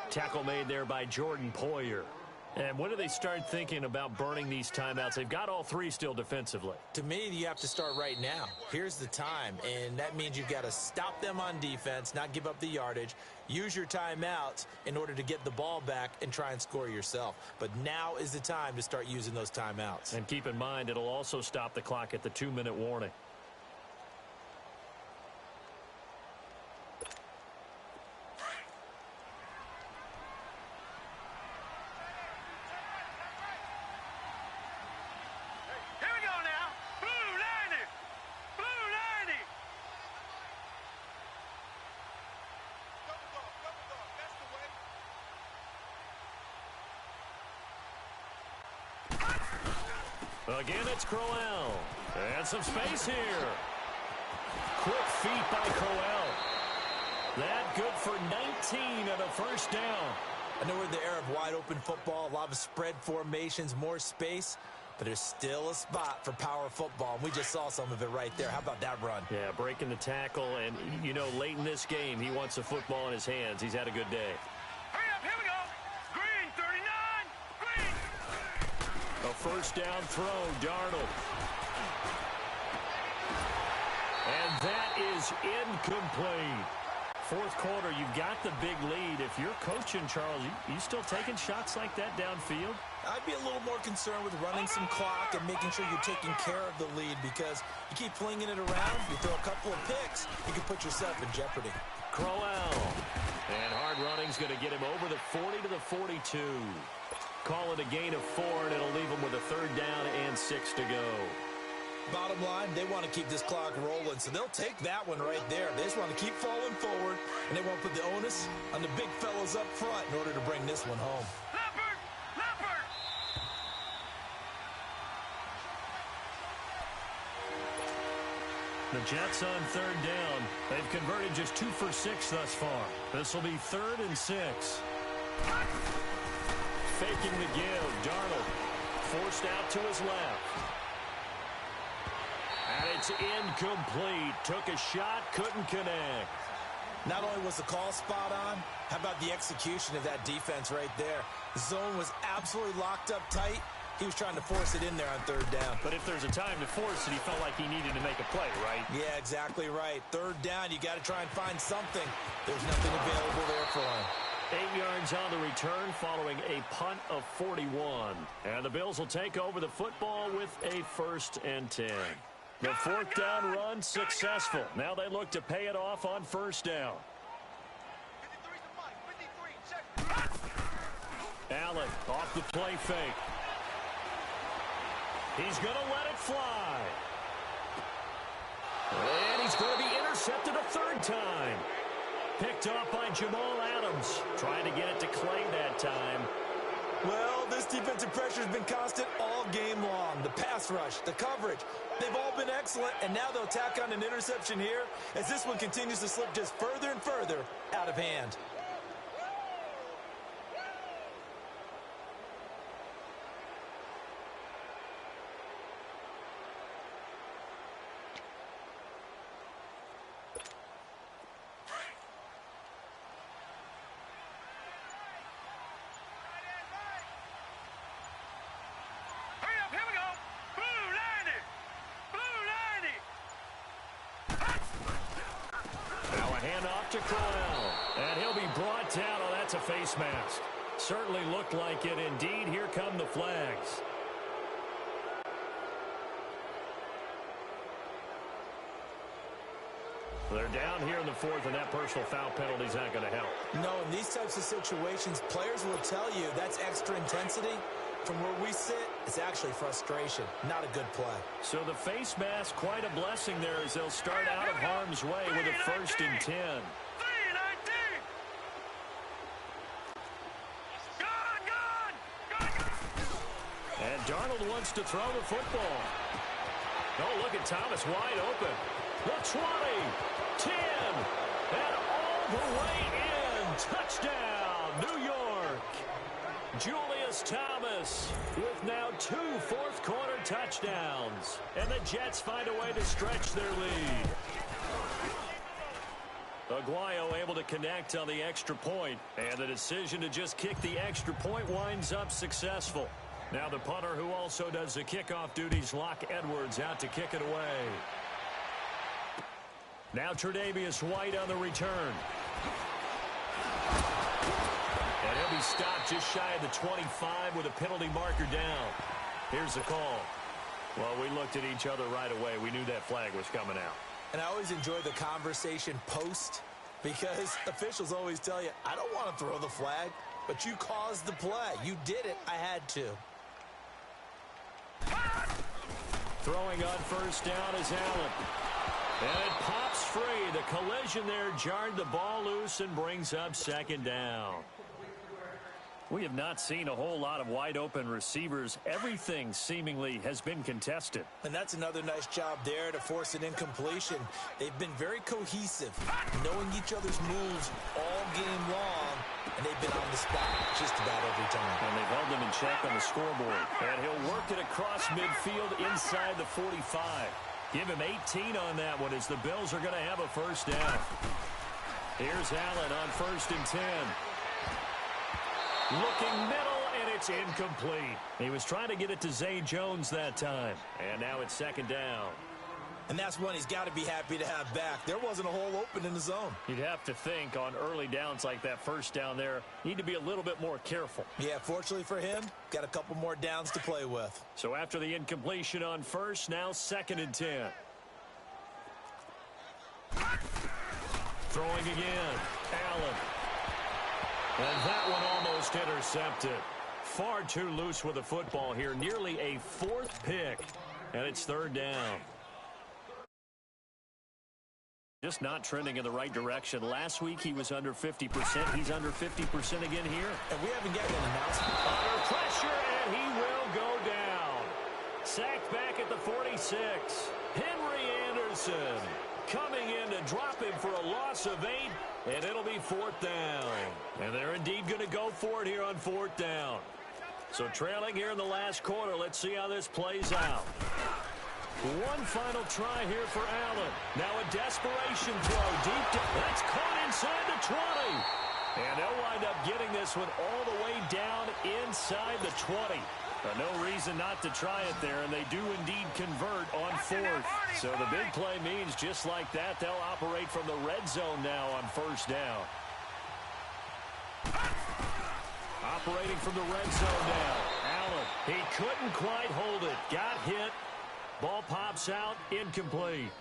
Tackle made there by Jordan Poyer. And when do they start thinking about burning these timeouts? They've got all 3 still defensively. To me, you have to start right now. Here's the time, and that means you've got to stop them on defense, not give up the yardage, use your timeouts in order to get the ball back and try and score yourself. But now is the time to start using those timeouts. And keep in mind, it'll also stop the clock at the 2-minute warning. Again, it's Crowell. And some space here. Quick feet by Crowell. That good for 19 and a 1st down. I know we're in the era of wide-open football, a lot of spread formations, more space, but there's still a spot for power football, and we just saw some of it right there. How about that run? Yeah, breaking the tackle, and, you know, late in this game, he wants the football in his hands. He's had a good day. Hurry up, here we go. Green, 39. Green. A 1st down throw, Darnold. And that is incomplete. 4th quarter, you've got the big lead. If you're coaching, Charles, you still taking shots like that downfield? I'd be a little more concerned with running some clock and making sure you're taking care of the lead, because you keep flinging it around, you throw a couple of picks, you can put yourself in jeopardy. Crowell. And hard running's going to get him over the 40 to the 42. Call it a gain of 4, and it'll leave him with a 3rd down and 6 to go. Bottom line, they want to keep this clock rolling, so they'll take that one right there. They just want to keep falling forward, and they want to put the onus on the big fellas up front in order to bring this one home. Leopard! Leopard! The Jets on 3rd down. They've converted just 2 for 6 thus far. This will be 3rd and 6. Faking the give. Darnold forced out to his left. And it's incomplete. Took a shot, couldn't connect. Not only was the call spot on, how about the execution of that defense right there? The zone was absolutely locked up tight. He was trying to force it in there on 3rd down. But if there's a time to force it, he felt like he needed to make a play, right? Yeah, exactly right. 3rd down, you got to try and find something. There's nothing available there for him. 8 yards on the return following a punt of 41. And the Bills will take over the football with a 1st and 10. The 4th down run successful. Now they look to pay it off on 1st down. Allen off the play fake. He's going to let it fly. And he's going to be intercepted a 3rd time. Picked off by Jamal Adams. Trying to get it to Clay that time. Well, this defensive pressure has been constant all game long. The pass rush, the coverage, they've all been excellent, and now they'll tack on an interception here as this one continues to slip just further and further out of hand. back to Crowell. And he'll be brought down. Oh, that's a face mask. Certainly looked like it. Indeed, here come the flags. They're down here in the fourth, and that personal foul penalty is not going to help. No, in these types of situations, players will tell you that's extra intensity. From where we sit, it's actually frustration, not a good play. So the face mask, quite a blessing there as they'll start out of harm's way with a 1st and 10. And Darnold wants to throw the football. Oh, look at Thomas wide open. The 20, 10, and all the way in. Touchdown, New York. Julius Thomas with now 2 fourth-quarter touchdowns. And the Jets find a way to stretch their lead. Aguayo able to connect on the extra point. And the decision to just kick the extra point winds up successful. Now the punter who also does the kickoff duties, Locke Edwards, out to kick it away. Now Tre'Davious White on the return. And he'll be stopped just shy of the 25 with a penalty marker down. Here's the call. Well, we looked at each other right away. We knew that flag was coming out. And I always enjoy the conversation post because officials always tell you, I don't want to throw the flag, but you caused the play. You did it. I had to. Throwing on 1st down is Allen. And it pops free. The collision there jarred the ball loose and brings up 2nd down. We have not seen a whole lot of wide-open receivers. Everything seemingly has been contested. And that's another nice job there to force an incompletion. They've been very cohesive, knowing each other's moves all game long, and they've been on the spot just about every time. And they've held them in check on the scoreboard. And he'll work it across midfield inside the 45. Give him 18 on that one as the Bills are going to have a 1st down. Here's Allen on 1st and 10. Looking middle, and it's incomplete. He was trying to get it to Zay Jones that time. And now it's 2nd down. And that's one he's got to be happy to have back. There wasn't a hole open in the zone. You'd have to think on early downs like that 1st down there, need to be a little bit more careful. Yeah, fortunately for him, got a couple more downs to play with. So after the incompletion on 1st, now 2nd and 10. Throwing again. Allen. And that one almost intercepted. Far too loose with the football here. Nearly a 4th pick. And it's 3rd down. Just not trending in the right direction. Last week he was under 50%. He's under 50% again here. And we haven't gotten an announcement. Under pressure, and he will go down. Sacked back at the 46. Henry Anderson coming in to drop him for a loss of 8, and it'll be 4th down. And they're indeed going to go for it here on 4th down. So trailing here in the last quarter. Let's see how this plays out. One final try here for Allen. Now a desperation throw deep. That's caught inside the 20. And they'll wind up getting this one all the way down inside the 20. But no reason not to try it there, and they do indeed convert on 4th. So the big play means just like that, they'll operate from the red zone now on 1st down. Operating from the red zone now. Allen, he couldn't quite hold it. Got hit. Ball pops out, incomplete.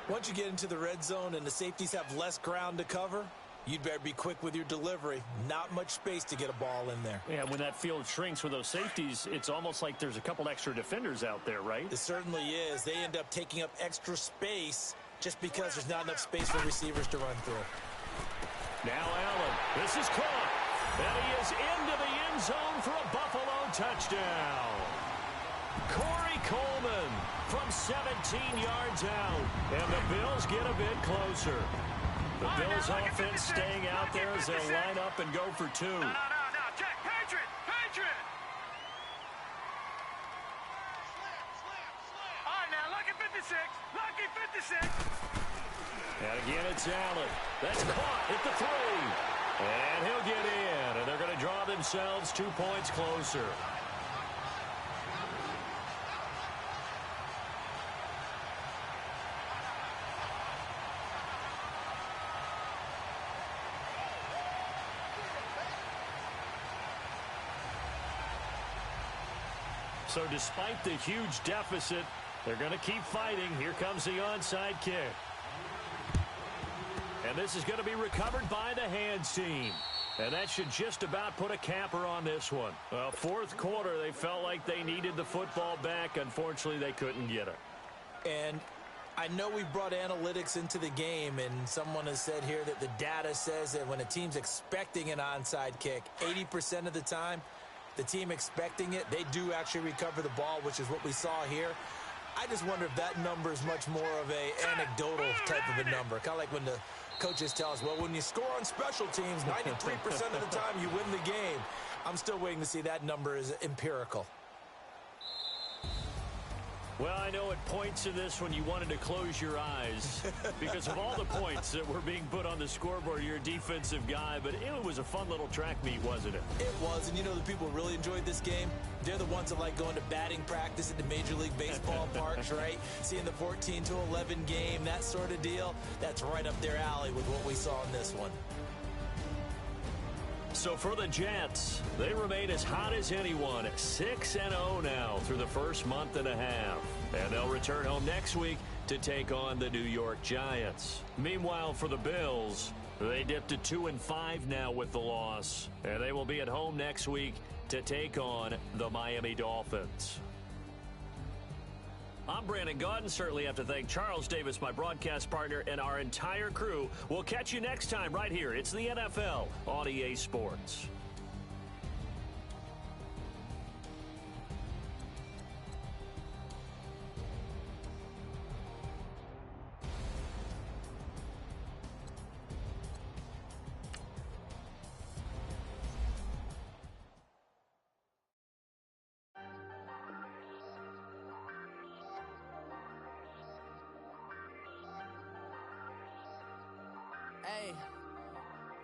Once you get into the red zone and the safeties have less ground to cover, you'd better be quick with your delivery. Not much space to get a ball in there. Yeah, when that field shrinks with those safeties, it's almost like there's a couple extra defenders out there, right? It certainly is. They end up taking up extra space just because there's not enough space for receivers to run through. Now Allen, this is caught. And he is into the end zone for a Buffalo touchdown. Corey Coleman from 17 yards out. And the Bills get a bit closer. The Bills offense staying out there as they'll line up and go for 2. No, check. Patriot! All right, now, lucky 56. Lucky 56. And again, it's Allen. That's caught at the 3. And he'll get in. And they're going to draw themselves 2 points closer. So despite the huge deficit, they're going to keep fighting. Here comes the onside kick. And this is going to be recovered by the hands team. And that should just about put a capper on this one. Well, fourth quarter, they felt like they needed the football back. Unfortunately, they couldn't get it. And I know we brought analytics into the game, and someone has said here that the data says that when a team's expecting an onside kick, 80% of the time, the team expecting it, they do actually recover the ball, which is what we saw here. I just wonder if that number is much more of a anecdotal type of a number. Kind of like when the coaches tell us, well, when you score on special teams, 93% of the time you win the game. I'm still waiting to see that number is empirical. Well, I know at points in this one you wanted to close your eyes because of all the points that were being put on the scoreboard. You're a defensive guy, but it was a fun little track meet, wasn't it? It was, and you know the people who really enjoyed this game? They're the ones that like going to batting practice at the Major League Baseball parks, right? Seeing the 14-11 game, that sort of deal. That's right up their alley with what we saw in this one. So for the Jets, they remain as hot as anyone, 6-0 now through the first month and a half. And they'll return home next week to take on the New York Giants. Meanwhile, for the Bills, they dipped to 2-5 now with the loss. And they will be at home next week to take on the Miami Dolphins. I'm Brandon Gaudin. Certainly have to thank Charles Davis, my broadcast partner, and our entire crew. We'll catch you next time right here. It's the NFL on EA Sports.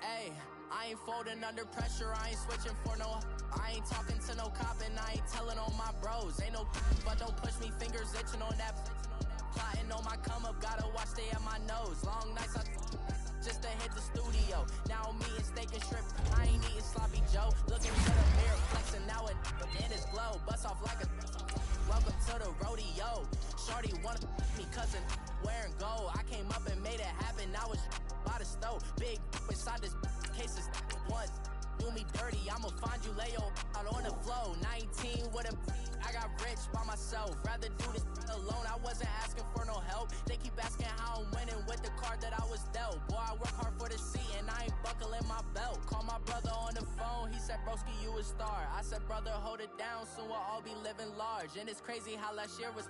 Hey, I ain't folding under pressure, I ain't switching for no. I ain't talking to no cop and I ain't telling on my bros. Ain't no but don't push me, fingers itching on that. Plotting on my come up, gotta watch stay at my nose. Long nights I just to hit the studio. Now I'm eating steak and shrimp, I ain't eating sloppy Joe. Looking to the mirror, flexing now and in his glow. Bust off like a welcome to the rodeo. Shorty wanna me cousin wearing gold. I came up and made it happen, I was by the stove. Big inside this case is once do me dirty, I'ma find you lay your out on the floor. 19 with a I got rich by myself. Rather do this alone, I wasn't asking for no help. They keep asking how I'm winning with the card that I was dealt. Boy, I work hard for the seat and I ain't buckling my belt. Call my brother on the phone, he said, broski, you a star. I said, brother, hold it down, soon we'll all be living large. And it's crazy how last year was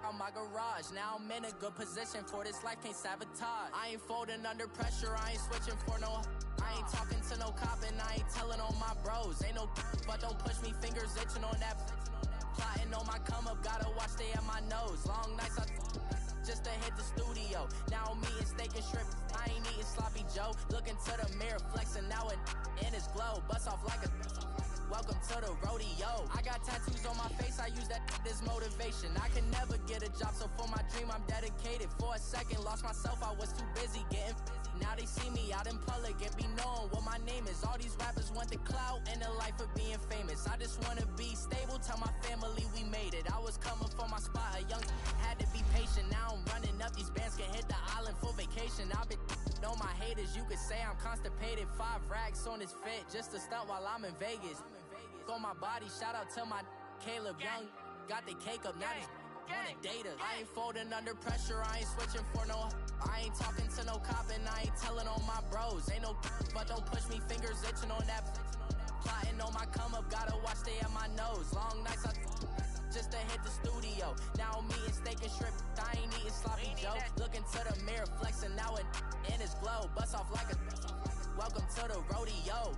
on my garage. Now I'm in a good position for this life, can't sabotage. I ain't folding under pressure, I ain't switching for no. I ain't talking to no cop and I ain't telling on my bros. Ain't no but don't push me, fingers itching on that. Plotting on my come up, gotta watch stay at my nose. Long nights I just to hit the studio. Now I'm eating steak and shrimp, I ain't eating sloppy Joe. Looking to the mirror, flexing now and in his glow. Bust off like a welcome to the rodeo. I got tattoos on my face, I use that as motivation. I can never get a job, so for my dream I'm dedicated. For a second, lost myself, I was too busy getting busy. Now they see me out in public and be knowing what my name is. All these rappers want the clout and the life of being famous. I just wanna be stable, tell my family we made it. I was coming for my spot, a young had to be patient. Now I'm running up, these bands can hit the island for vacation. I've been know my haters, you could say I'm constipated. 5 racks on his fit, just to stunt while I'm in Vegas. On my body, shout out to my Caleb Young. Got the cake up, now these on a data. I ain't folding under pressure, I ain't switching for no. I ain't talking to no cop and I ain't telling on my bros. Ain't no but don't push me, fingers itching on that. Plotting on my come up, gotta watch stay at my nose. Long nights I just to hit the studio. Now I'm eating steak and shrimp, I ain't eating sloppy Joe. Looking to the mirror, flexing now and in his glow. Bust off like a welcome to the rodeo.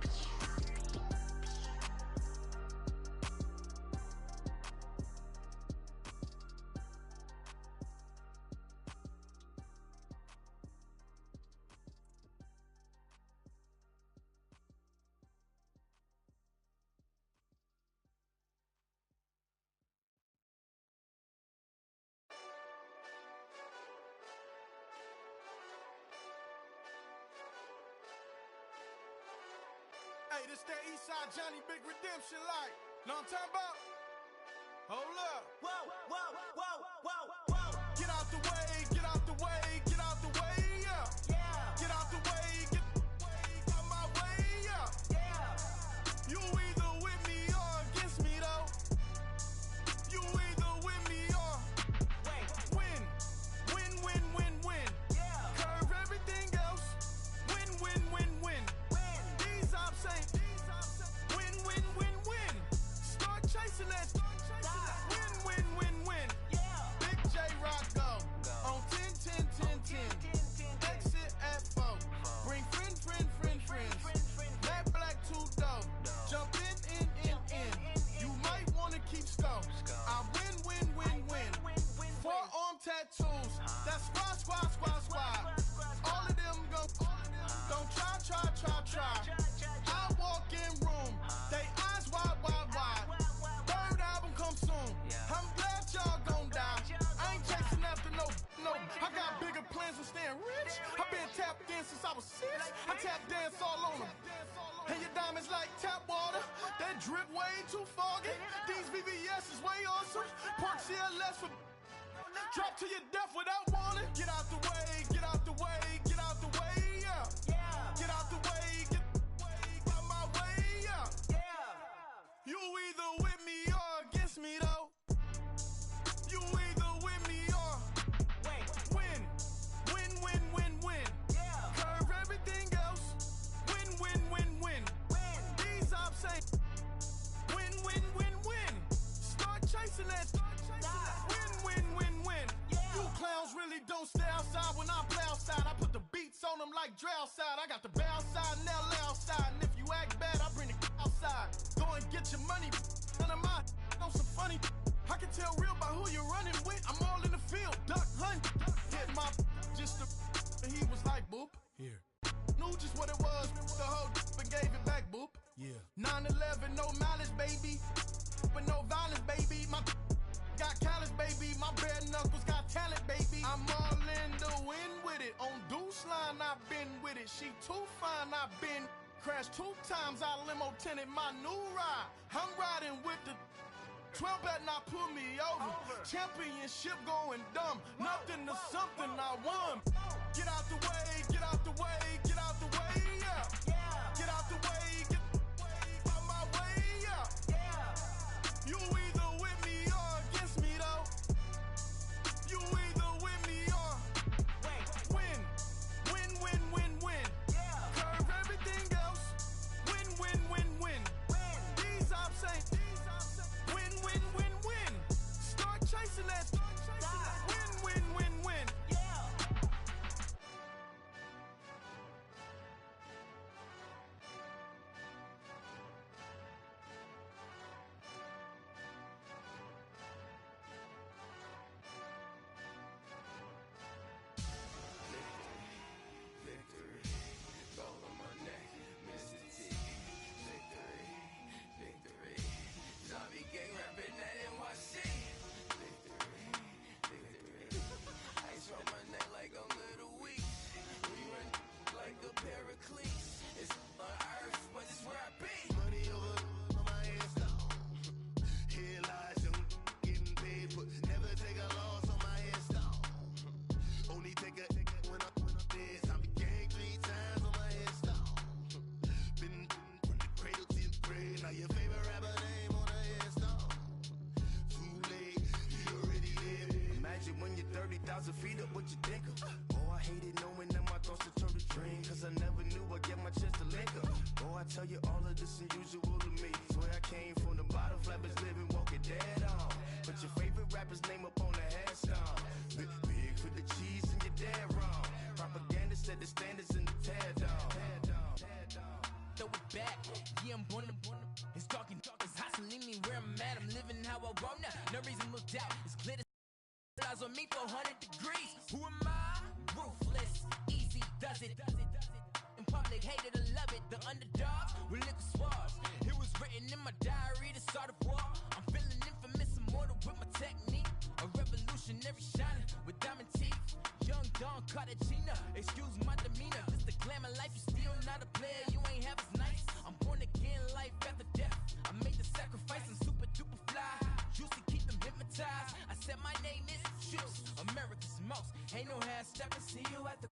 Hey, this that Eastside Johnny Big Redemption like. Know what I'm talking about? Hold up. Whoa, whoa, whoa, whoa, whoa. Get out the way, get out the way, get out the way, yeah. Yeah. Get out the way, get out my way, yeah. Yeah. You either with me or against me, though. You either with me or win. Win, win, win, win. Yeah. Curve everything else. Win, win, win, win. Win. These ops ain't. Win, win, win, win. Start chasing that. Win, win, win, win. Yeah. Big J Rock go. On 10, 10, 10, 10. Exit at 4. Bring friends. Matt Black 2 dope. Jump in. You might wanna keep score. I win. Forearm tattoos. That's squad. All of them go. Don't try. I walk in room. They eyes wide. Third album come soon. I'm glad y'all gon' die. I ain't chasing after no. I got bigger plans than staying rich. I been tapped in since I was 6. I tap dance all on them. And your diamonds like tap water. That drip way too foggy. These VVS is way awesome. Park CLS for drop to your death without warning. Get out the way, get out the way, get out the way, yeah. Get out the way, get out my way, yeah. You either with me or against me, though. You either with me or win. Win. Curve everything else. Win. These ops ain't. Win. Start chasing that. Win. You clowns really don't stay outside when I play outside. I put the beats on them like drow side. I got the bow side and LL outside. And if you act bad, I bring the outside. Go and get your money. None of my on some funny. I can tell real by who you're running with. I'm all in the field. Duck hunt. Hit my just the. And he was like, boop. Here. Knew just what it was. The whole and gave it back, boop. Yeah. 9/11, no malice, baby. But no violence, baby. My got callous, baby. My bare knuckles got talent, baby. I'm all in the wind with it. On Deuce line, I've been with it. She too fine, I've been crashed 2 times. I limo tinted my new ride. I'm riding with the 12 better not pull me over. Championship going dumb. Nothing to something I won. Get out the way, get out the way, get out the way, yeah. Get out the way, get out my way, yeah. You either with me or against me, though. You either with me or win. Curve everything else. Win. These ops ain't. Win. Start chasing that. Win. Victory, gold on my neck, Mr. T. Victory, zombie gang rapping that NYC. Victory, ice on my neck like a little weak. We run like a pair of cleats. It's on earth, but it's where I be. Money over on my headstone. Here lies young getting paid, but never take a loss on my headstone. Only take a when I'm dead. Zombie gang 3 times on my headstone. Been from the cradle to the grave. Now your favorite rapper name on the headstone. Too late, he already lived. Imagine when you're 30,000 feet up, what you think of? Oh, I hated knowing that my thoughts would turn to dream. Cause I never knew I'd get my chance to link up. Oh, I tell you all of this unusual to me. Swear I came from the bottom, flappers living, walking dead on. But your favorite rapper's name up on the headstone. Big for the cheese and you're dead wrong. Propaganda set the standards in the tear down. Throw it back, yeah, I'm born to. It's dark, it's hustling me where I'm at. I'm living how I want now. No reason to doubt. It's clear to eyes on me for 100 degrees. Who am I? Ruthless, easy does it. In public, hated or love it. The underdogs with liquor swabs. It was written in my diary to start a war. I'm feeling infamous, immortal with my technique. A revolutionary shining with diamond teeth. Young Don Cartagena, excuse my demeanor. This the glamour life, you still not a player, you ain't half as nice. I'm born again, life after death. I made the sacrifice, I'm super duper fly. Juicy, keep Ain't no half stepping, see you at the